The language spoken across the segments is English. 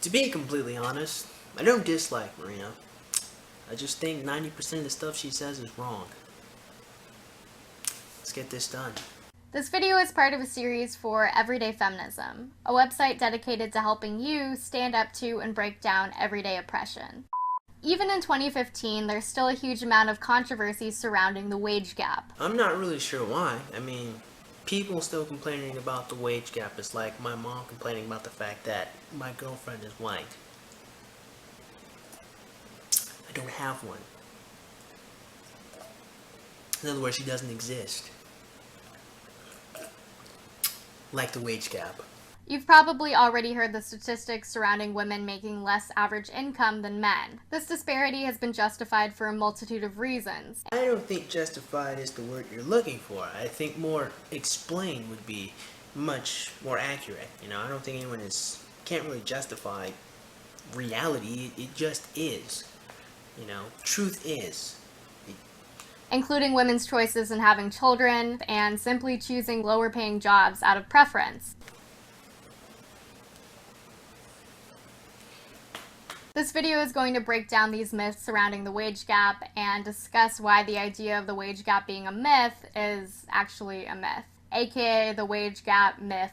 To be completely honest, I don't dislike Marina. I just think 90% of the stuff she says is wrong. Let's get this done. This video is part of a series for Everyday Feminism, a website dedicated to helping you stand up to and break down everyday oppression. Even in 2015, there's still a huge amount of controversy surrounding the wage gap. I'm not really sure why. People still complaining about the wage gap is like my mom complaining about the fact that my girlfriend is white. I don't have one. In other words, she doesn't exist. Like the wage gap. You've probably already heard the statistics surrounding women making less average income than men. This disparity has been justified for a multitude of reasons. I don't think justified is the word you're looking for. I think more explain would be much more accurate. I don't think anyone can't really justify reality. It just is. Truth is. Including women's choices in having children and simply choosing lower paying jobs out of preference. This video is going to break down these myths surrounding the wage gap and discuss why the idea of the wage gap being a myth is actually a myth, aka the wage gap myth.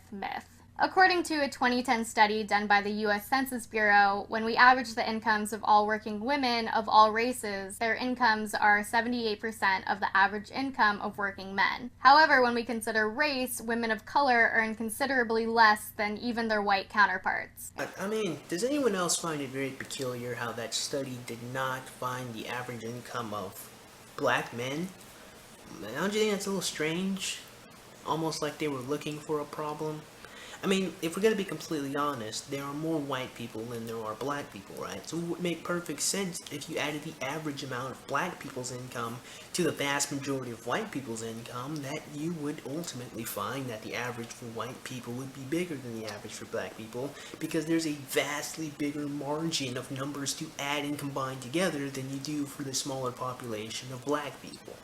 According to a 2010 study done by the U.S. Census Bureau, when we average the incomes of all working women of all races, their incomes are 78% of the average income of working men. However, when we consider race, women of color earn considerably less than even their white counterparts. Does anyone else find it very peculiar how that study did not find the average income of black men? Don't you think that's a little strange? Almost like they were looking for a problem? If we're going to be completely honest, there are more white people than there are black people, right? So it would make perfect sense if you added the average amount of black people's income to the vast majority of white people's income, that you would ultimately find that the average for white people would be bigger than the average for black people, because there's a vastly bigger margin of numbers to add and combine together than you do for the smaller population of black people.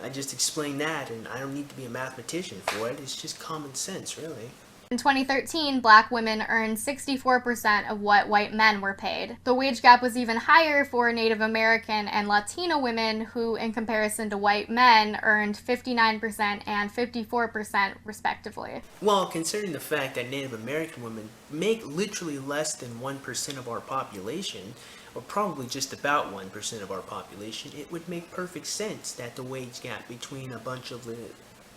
I just explained that, and I don't need to be a mathematician for it. It's just common sense, really. In 2013, black women earned 64% of what white men were paid. The wage gap was even higher for Native American and Latino women, who, in comparison to white men, earned 59% and 54% respectively. Well, considering the fact that Native American women make literally less than 1% of our population, or probably just about 1% of our population, it would make perfect sense that the wage gap between a bunch of the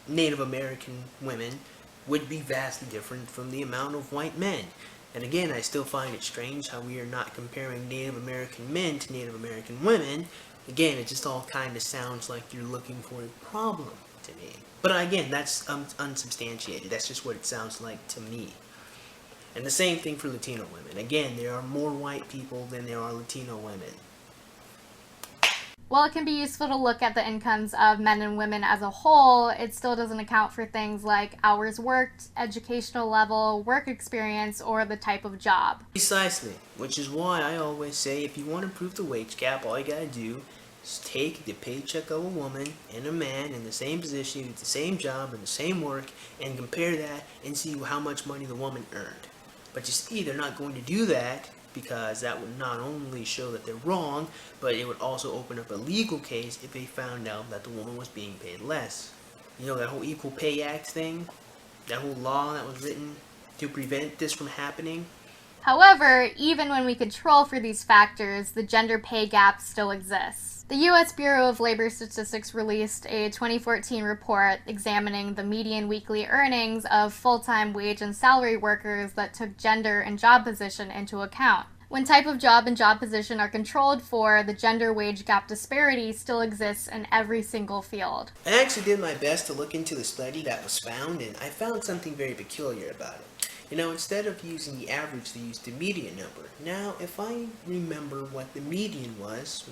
Native American women would be vastly different from the amount of white men. And again, I still find it strange how we are not comparing Native American men to Native American women. Again, it just all kind of sounds like you're looking for a problem to me. But again, that's unsubstantiated. That's just what it sounds like to me. And the same thing for Latino women. Again, there are more white people than there are Latino women. While it can be useful to look at the incomes of men and women as a whole, it still doesn't account for things like hours worked, educational level, work experience, or the type of job. Precisely, which is why I always say if you want to prove the wage gap, all you gotta do is take the paycheck of a woman and a man in the same position, with the same job and the same work, and compare that and see how much money the woman earned. But you see, they're not going to do that, because that would not only show that they're wrong, but it would also open up a legal case if they found out that the woman was being paid less. That whole Equal Pay Act thing? That whole law that was written to prevent this from happening? However, even when we control for these factors, the gender pay gap still exists. The U.S. Bureau of Labor Statistics released a 2014 report examining the median weekly earnings of full-time wage and salary workers that took gender and job position into account. When type of job and job position are controlled for, the gender wage gap disparity still exists in every single field. I actually did my best to look into the study that was found, and I found something very peculiar about it. Instead of using the average, they used the median number. Now, if I remember what the median was,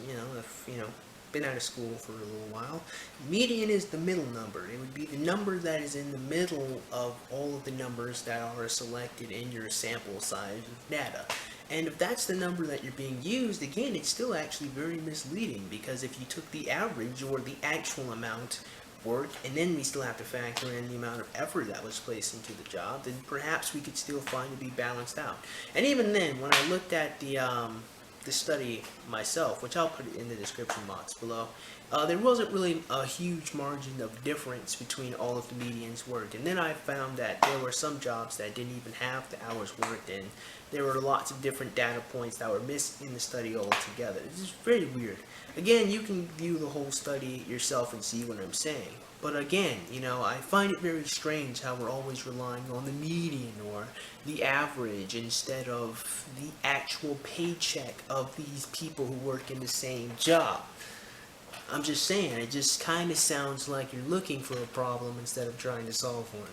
been out of school for a little while, median is the middle number. It would be the number that is in the middle of all of the numbers that are selected in your sample size of data. And if that's the number that you're being used, again, it's still actually very misleading, because if you took the average or the actual amount work, and then we still have to factor in the amount of effort that was placed into the job, then perhaps we could still find to be balanced out. And even then, when I looked at the study myself, which I'll put in the description box below, there wasn't really a huge margin of difference between all of the medians worked. And then I found that there were some jobs that didn't even have the hours worked in. There were lots of different data points that were missed in the study altogether. It's just very weird. Again, you can view the whole study yourself and see what I'm saying. But again, I find it very strange how we're always relying on the median or the average instead of the actual paycheck of these people who work in the same job. I'm just saying, it just kind of sounds like you're looking for a problem instead of trying to solve one.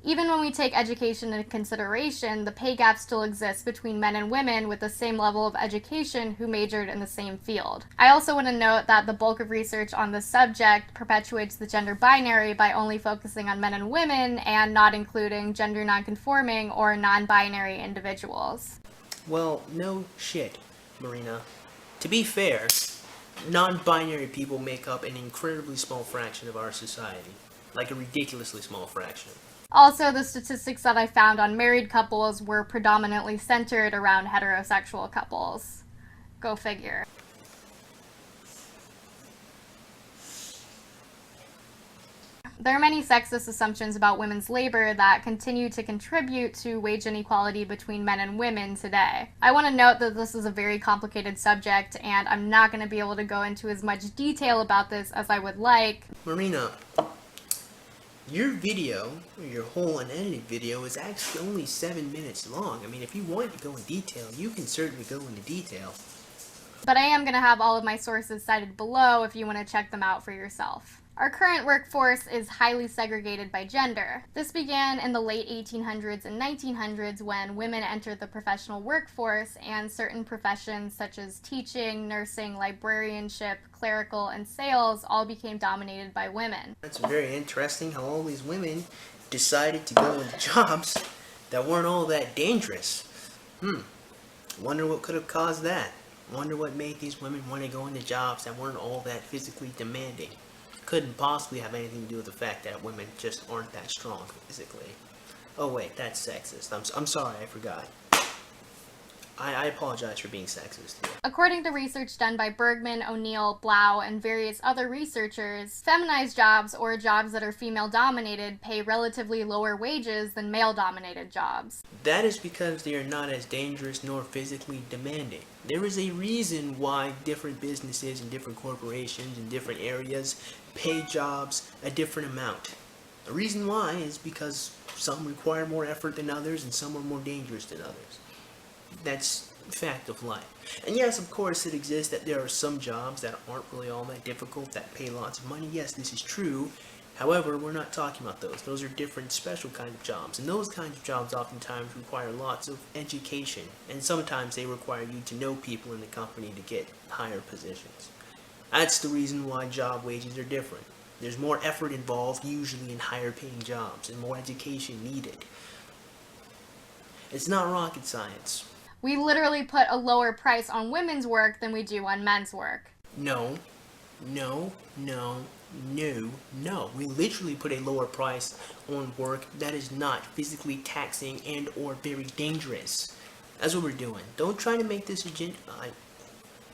Even when we take education into consideration, the pay gap still exists between men and women with the same level of education who majored in the same field. I also want to note that the bulk of research on this subject perpetuates the gender binary by only focusing on men and women and not including gender nonconforming or non-binary individuals. Well, no shit, Marina. To be fair, non-binary people make up an incredibly small fraction of our society. Like a ridiculously small fraction. Also, the statistics that I found on married couples were predominantly centered around heterosexual couples. Go figure. There are many sexist assumptions about women's labor that continue to contribute to wage inequality between men and women today. I want to note that this is a very complicated subject, and I'm not going to be able to go into as much detail about this as I would like. Marina, your video, your whole unedited video, is actually only 7 minutes long. I mean, if you want to go in detail, you can certainly go into detail. But I am going to have all of my sources cited below if you want to check them out for yourself. Our current workforce is highly segregated by gender. This began in the late 1800s and 1900s when women entered the professional workforce and certain professions such as teaching, nursing, librarianship, clerical, and sales all became dominated by women. It's very interesting how all these women decided to go into jobs that weren't all that dangerous. Wonder what could have caused that. Wonder what made these women want to go into jobs that weren't all that physically demanding. Couldn't possibly have anything to do with the fact that women just aren't that strong physically. Oh wait, that's sexist. I'm sorry, I forgot. I apologize for being sexist here. According to research done by Bergman, O'Neill, Blau, and various other researchers, feminized jobs, or jobs that are female-dominated, pay relatively lower wages than male-dominated jobs. That is because they are not as dangerous nor physically demanding. There is a reason why different businesses and different corporations in different areas pay jobs a different amount. The reason why is because some require more effort than others and some are more dangerous than others. That's a fact of life. And yes, of course, it exists that there are some jobs that aren't really all that difficult, that pay lots of money. Yes, this is true. However, we're not talking about those. Those are different, special kind of jobs. And those kinds of jobs oftentimes require lots of education. And sometimes they require you to know people in the company to get higher positions. That's the reason why job wages are different. There's more effort involved, usually in higher paying jobs, and more education needed. It's not rocket science. We literally put a lower price on women's work than we do on men's work. No. We literally put a lower price on work that is not physically taxing and or very dangerous. That's what we're doing. Don't try to make this agenda. I'm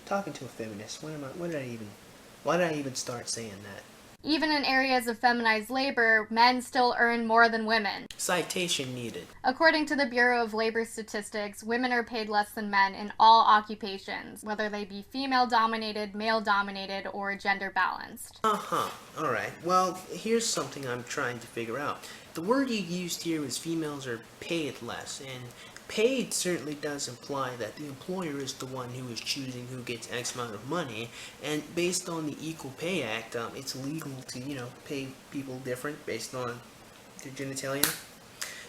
talking to a feminist. Why did I even start saying that? Even in areas of feminized labor, men still earn more than women. Citation needed. According to the Bureau of Labor Statistics, women are paid less than men in all occupations, whether they be female-dominated, male-dominated, or gender-balanced. Alright. Well, here's something I'm trying to figure out. The word you used here is females are paid less, and paid certainly does imply that the employer is the one who is choosing who gets X amount of money, and based on the Equal Pay Act, it's legal to, pay people different based on their genitalia.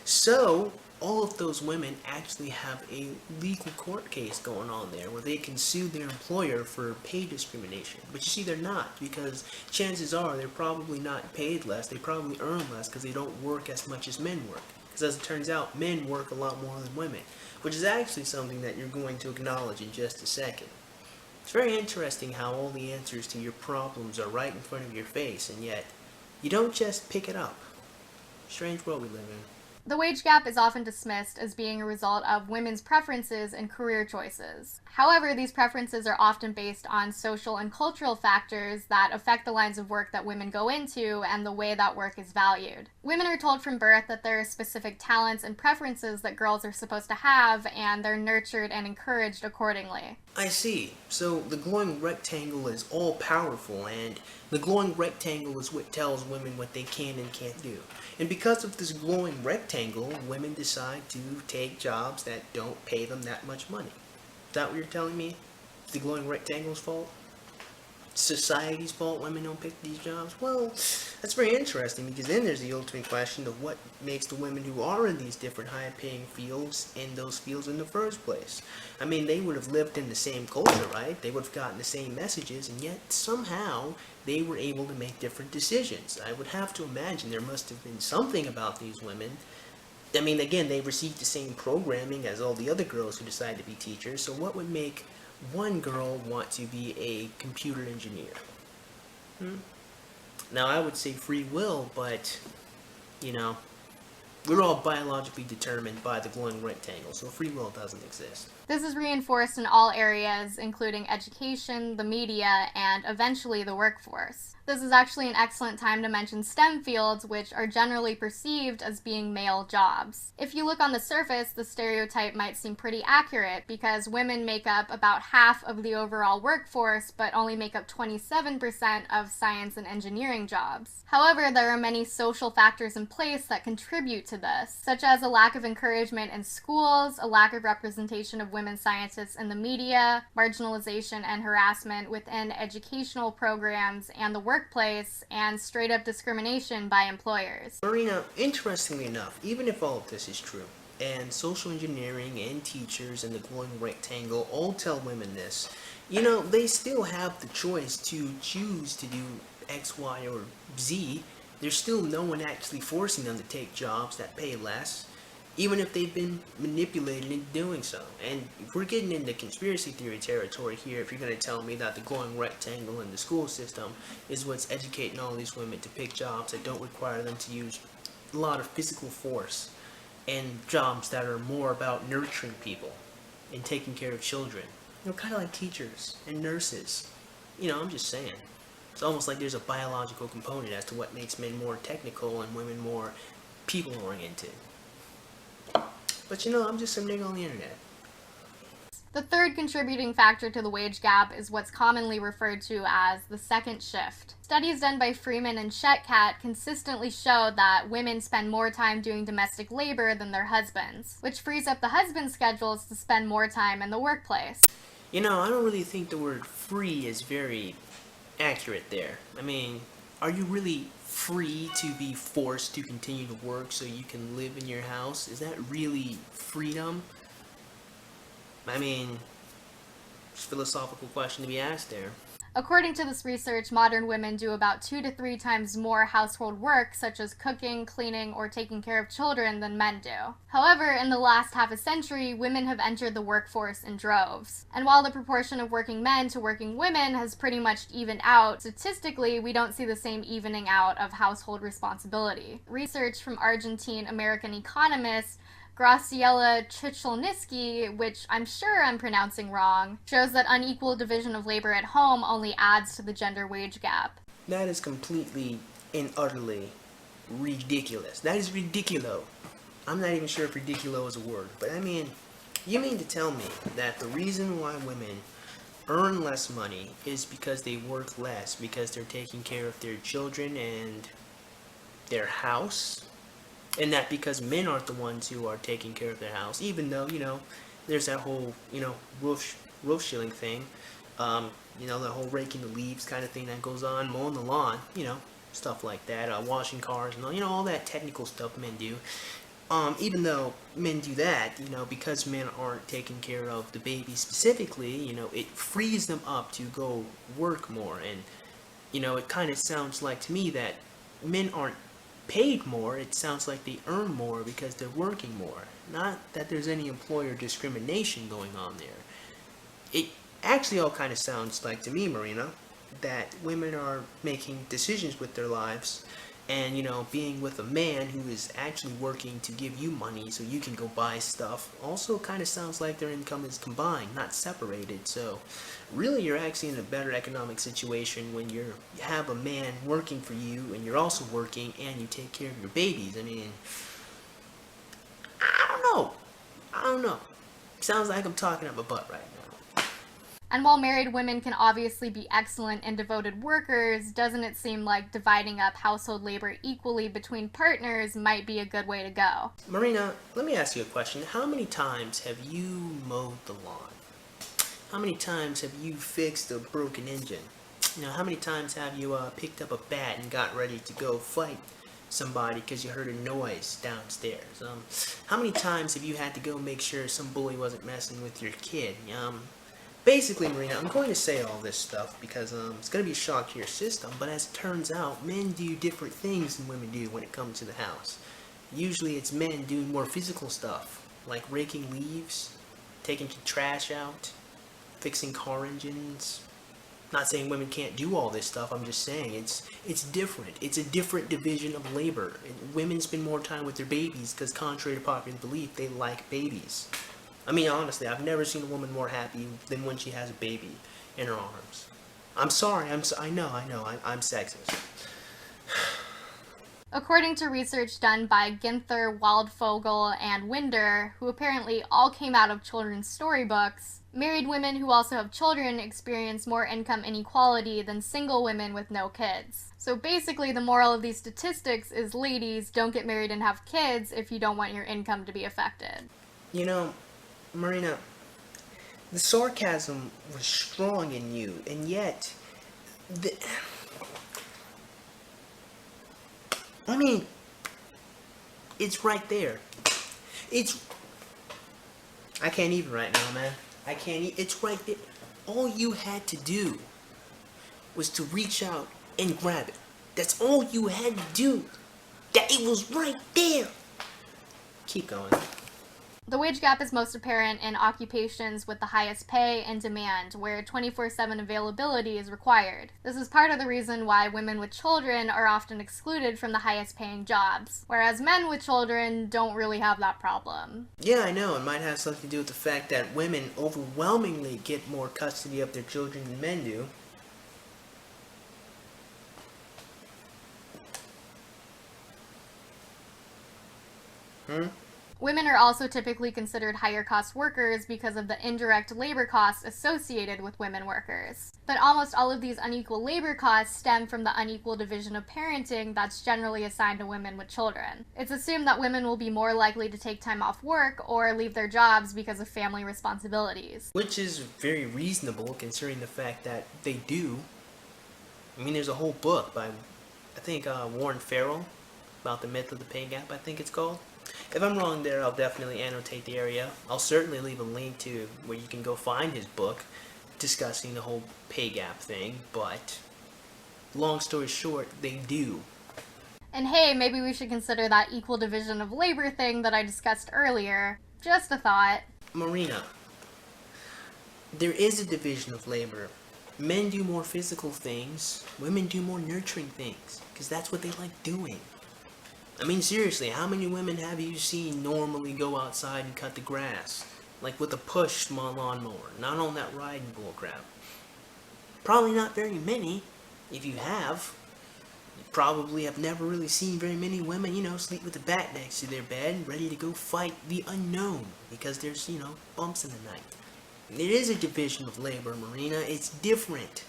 So, all of those women actually have a legal court case going on there where they can sue their employer for pay discrimination. But you see, they're not, because chances are they're probably not paid less, they probably earn less because they don't work as much as men work. Because as it turns out, men work a lot more than women, which is actually something that you're going to acknowledge in just a second. It's very interesting how all the answers to your problems are right in front of your face, and yet You don't just pick it up. Strange world we live in. The wage gap is often dismissed as being a result of women's preferences and career choices. However, these preferences are often based on social and cultural factors that affect the lines of work that women go into and the way that work is valued. Women are told from birth that there are specific talents and preferences that girls are supposed to have, and they're nurtured and encouraged accordingly. I see. So the glowing rectangle is all powerful, and the glowing rectangle is what tells women what they can and can't do. And because of this glowing rectangle, women decide to take jobs that don't pay them that much money. Is that what you're telling me? It's the glowing rectangle's fault? Society's fault women don't pick these jobs? Well, that's very interesting, because then there's the ultimate question of what makes the women who are in these different high-paying fields in those fields in the first place. I mean, they would have lived in the same culture, right? They would have gotten the same messages, and yet somehow they were able to make different decisions. I would have to imagine there must have been something about these women. I mean, again, they received the same programming as all the other girls who decided to be teachers, so what would make one girl want to be a computer engineer? Now, I would say free will, but, you know, we're all biologically determined by the glowing rectangle, so free will doesn't exist. This is reinforced in all areas, including education, the media, and eventually the workforce. This is actually an excellent time to mention STEM fields, which are generally perceived as being male jobs. If you look on the surface, the stereotype might seem pretty accurate because women make up about half of the overall workforce, but only make up 27% of science and engineering jobs. However, there are many social factors in place that contribute to this, such as a lack of encouragement in schools, a lack of representation of women scientists in the media, marginalization and harassment within educational programs and the workplace, and straight-up discrimination by employers. Marina, interestingly enough, even if all of this is true, and social engineering and teachers and the glowing rectangle all tell women this, you know, they still have the choice to choose to do X, Y, or Z. There's still no one actually forcing them to take jobs that pay less, even if they've been manipulated into doing so. And if we're getting into conspiracy theory territory here, if you're going to tell me that the glowing rectangle in the school system is what's educating all these women to pick jobs that don't require them to use a lot of physical force, and jobs that are more about nurturing people and taking care of children, you know, kind of like teachers and nurses. You know, I'm just saying. It's almost like there's a biological component as to what makes men more technical and women more people-oriented. But you know, I'm just some nigga on the internet. The third contributing factor to the wage gap is what's commonly referred to as the second shift. Studies done by Freeman and Shetcat consistently show that women spend more time doing domestic labor than their husbands, which frees up the husband's schedules to spend more time in the workplace. You know, I don't really think the word free is very accurate there. I mean, are you really free to be forced to continue to work so you can live in your house? Is that really freedom? I mean, it's a philosophical question to be asked there. According to this research, modern women do about 2 to 3 times more household work, such as cooking, cleaning, or taking care of children, than men do. However, in the last half a century, women have entered the workforce in droves. And while the proportion of working men to working women has pretty much evened out, statistically, we don't see the same evening out of household responsibility. Research from Argentine-American economist Graciela Chicholniski, which I'm sure I'm pronouncing wrong, shows that unequal division of labor at home only adds to the gender wage gap. That is completely and utterly ridiculous. That is ridiculo. I'm not even sure if ridiculo is a word, but I mean, you mean to tell me that the reason why women earn less money is because they work less, because they're taking care of their children and their house? And that because men aren't the ones who are taking care of their house, even though, you know, there's that whole, you know, roof shilling thing, you know, the whole raking the leaves kind of thing that goes on, mowing the lawn, you know, stuff like that, washing cars and all, you know, all that technical stuff men do. Even though men do that, you know, because men aren't taking care of the baby specifically, you know, it frees them up to go work more. And, you know, it kind of sounds like to me that men aren't paid more, it sounds like they earn more because they're working more. Not that there's any employer discrimination going on there. It actually all kind of sounds like to me, Marina, that women are making decisions with their lives And, you know, being with a man who is actually working to give you money so you can go buy stuff also kind of sounds like their income is combined, not separated. So really you're actually in a better economic situation when you have a man working for you and you're also working and you take care of your babies. I mean, I don't know. I don't know. Sounds like I'm talking up my butt right now. And while married women can obviously be excellent and devoted workers, doesn't it seem like dividing up household labor equally between partners might be a good way to go? Marina, let me ask you a question. How many times have you mowed the lawn? How many times have you fixed a broken engine? You know, how many times have you picked up a bat and got ready to go fight somebody because you heard a noise downstairs? How many times have you had to go make sure some bully wasn't messing with your kid? Basically, Marina, I'm going to say all this stuff because it's going to be a shock to your system, but as it turns out, men do different things than women do when it comes to the house. Usually it's men doing more physical stuff, like raking leaves, taking the trash out, fixing car engines. Not saying women can't do all this stuff, I'm just saying it's different. It's a different division of labor. And women spend more time with their babies because contrary to popular belief, they like babies. I mean, honestly, I've never seen a woman more happy than when she has a baby in her arms. I'm sorry, I know, I'm sexist. According to research done by Ginther, Waldvogel, and Winder, who apparently all came out of children's storybooks, married women who also have children experience more income inequality than single women with no kids. So basically, the moral of these statistics is, ladies, don't get married and have kids if you don't want your income to be affected. You know, Marina, the sarcasm was strong in you, and yet, I mean, it's right there. I can't even right now, man. I can't it's right there. All you had to do was to reach out and grab it. That's all you had to do. That it was right there. Keep going. The wage gap is most apparent in occupations with the highest pay and demand, where 24/7 availability is required. This is part of the reason why women with children are often excluded from the highest paying jobs, whereas men with children don't really have that problem. Yeah, I know. It might have something to do with the fact that women overwhelmingly get more custody of their children than men do. Women are also typically considered higher cost workers because of the indirect labor costs associated with women workers. But almost all of these unequal labor costs stem from the unequal division of parenting that's generally assigned to women with children. It's assumed that women will be more likely to take time off work or leave their jobs because of family responsibilities. Which is very reasonable considering the fact that they do. I mean, there's a whole book by, I think, Warren Farrell about the myth of the pay gap, I think it's called. If I'm wrong there, I'll definitely annotate the area. I'll certainly leave a link to where you can go find his book discussing the whole pay gap thing, but long story short, they do. And hey, maybe we should consider that equal division of labor thing that I discussed earlier. Just a thought. Marina, there is a division of labor. Men do more physical things, women do more nurturing things, because that's what they like doing. I mean, seriously, how many women have you seen normally go outside and cut the grass? Like with a push small lawnmower, not on that riding bullcrap. Probably not very many. If you have, you probably have never really seen very many women, sleep with a bat next to their bed, ready to go fight the unknown, because there's, bumps in the night. There is a division of labor, Marina. It's different.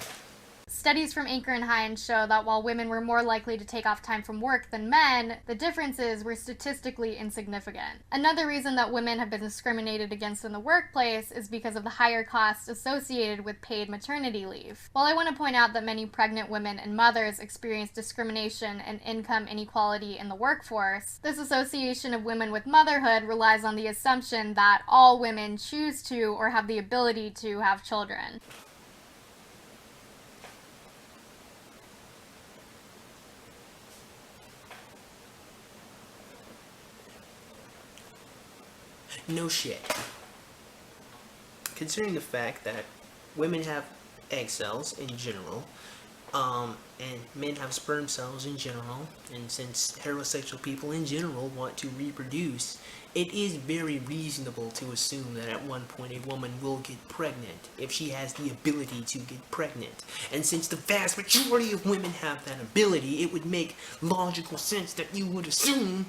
Studies from Anchor and Hines show that while women were more likely to take off time from work than men, the differences were statistically insignificant. Another reason that women have been discriminated against in the workplace is because of the higher costs associated with paid maternity leave. While I want to point out that many pregnant women and mothers experience discrimination and income inequality in the workforce, this association of women with motherhood relies on the assumption that all women choose to or have the ability to have children. No shit. Considering the fact that women have egg cells in general, And men have sperm cells in general, and since heterosexual people in general want to reproduce, it is very reasonable to assume that at one point a woman will get pregnant if she has the ability to get pregnant. And since the vast majority of women have that ability, it would make logical sense that you would assume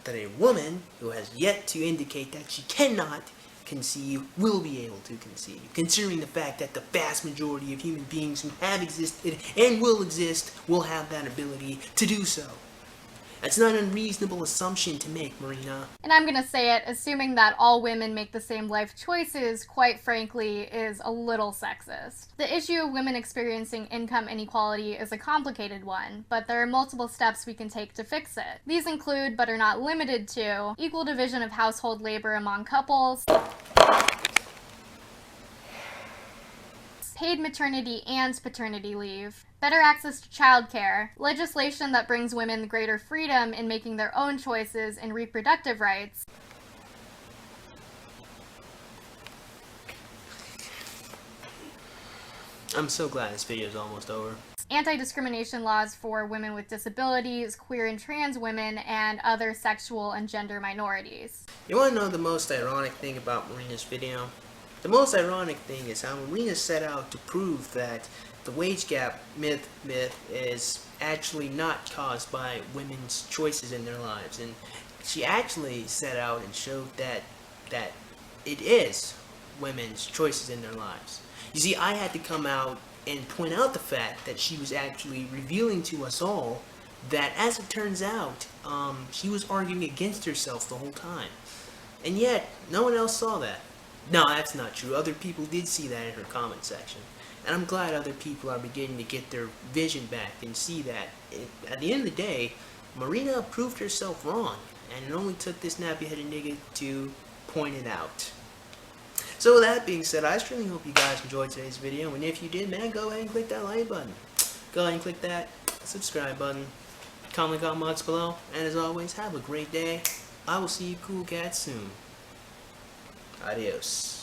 that a woman who has yet to indicate that she cannot conceive will be able to conceive, considering the fact that the vast majority of human beings who have existed and will exist will have that ability to do so. That's not an unreasonable assumption to make, Marina. And I'm gonna say it, assuming that all women make the same life choices, quite frankly, is a little sexist. The issue of women experiencing income inequality is a complicated one, but there are multiple steps we can take to fix it. These include, but are not limited to, equal division of household labor among couples, paid maternity and paternity leave, better access to childcare, legislation that brings women greater freedom in making their own choices in reproductive rights, I'm so glad this video is almost over. anti-discrimination laws for women with disabilities, queer and trans women, and other sexual and gender minorities. You want to know the most ironic thing about Marina's video? The most ironic thing is how Marina set out to prove that the wage gap myth is actually not caused by women's choices in their lives, and she actually set out and showed that it is women's choices in their lives. You see, I had to come out and point out the fact that she was actually revealing to us all that, as it turns out, she was arguing against herself the whole time, and yet no one else saw that. No, that's not true. Other people did see that in her comment section. And I'm glad other people are beginning to get their vision back and see that at the end of the day, Marina proved herself wrong. And it only took this nappy-headed nigga to point it out. So with that being said, I certainly hope you guys enjoyed today's video. And if you did, man, go ahead and click that like button. Go ahead and click that subscribe button. Comment comments below. And as always, have a great day. I will see you cool cats soon. Adios.